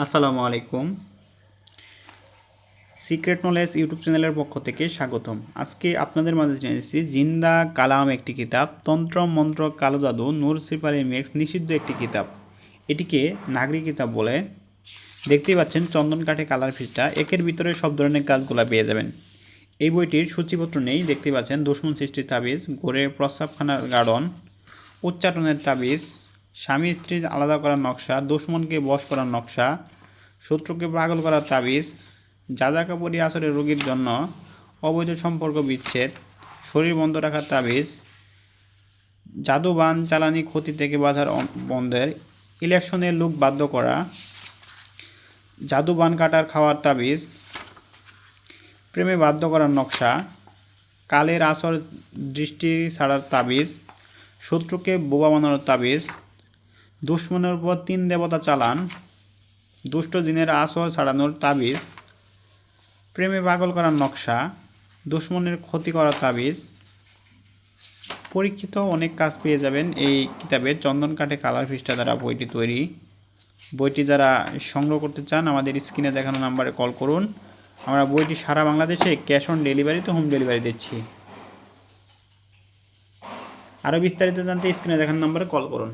আসসালামু আলাইকুম। Secret knowledge YouTube চ্যানেলের পক্ষ থেকে স্বাগতম। আজকে আপনাদের মাঝে জেনেছি জিন্দা কালাম একটি কিতাব, তন্ত্র মন্ত্র কালো জাদু নূর সিপারি মিক্স নিষিদ্ধ একটি কিতাব। এটিকে নাগরিক কিতাব বলে। দেখতেই পাচ্ছেন চন্দন কাঠে কালার ফিসটা, একের ভিতরে সব ধরনের কাজগুলো পেয়ে যাবেন। এই বইটির সূচিপত্র নেই, দেখতে পাচ্ছেন দুশমন সৃষ্টির তাবিজ, ঘোরে প্রস্রাবখানার গার্ডন, উচ্চাটনের তাবিজ, স্বামী স্ত্রী আলাদা করার নকশা, দুশমনকে বশ করার নকশা, শত্রুকে পাগল করার তাবিজ, যাযাকাপরি আসরের রোগীর জন্য, অবৈধ সম্পর্ক বিচ্ছেদ, শরীর বন্ধ রাখার তাবিজ, জাদু বান চালানি ক্ষতি থেকে বাধার বন্ধের, ইলেকশনে লোক বাধ্য করা, জাদু বান কাটার খাওয়ার তাবিজ, প্রেমে বাধ্য করার নকশা, কালের আসর দৃষ্টি ছাড়ার তাবিজ, শত্রুকে বোবা বানানোর তাবিজ, দুশ্মনের উপর 3 দেবতা চালান, দুষ্ট জিনের আসর ছাড়ানোর তাবিজ, প্রেমে পাগল করার নকশা, দুশ্মনের ক্ষতি করার তাবিজ। পরীক্ষিত অনেক কাজ পেয়ে যাবেন এই কিতাবে। চন্দন কাঠে কালার ফিসটা দ্বারা বইটি তৈরি। বইটি যারা সংগ্রহ করতে চান আমাদের স্ক্রিনে দেখানো নাম্বারে কল করুন। আমরা বইটি সারা বাংলাদেশে ক্যাশ অন ডেলিভারিতে হোম ডেলিভারি দিচ্ছি। আরও বিস্তারিত জানতে স্ক্রিনে দেখানো নাম্বারে কল করুন।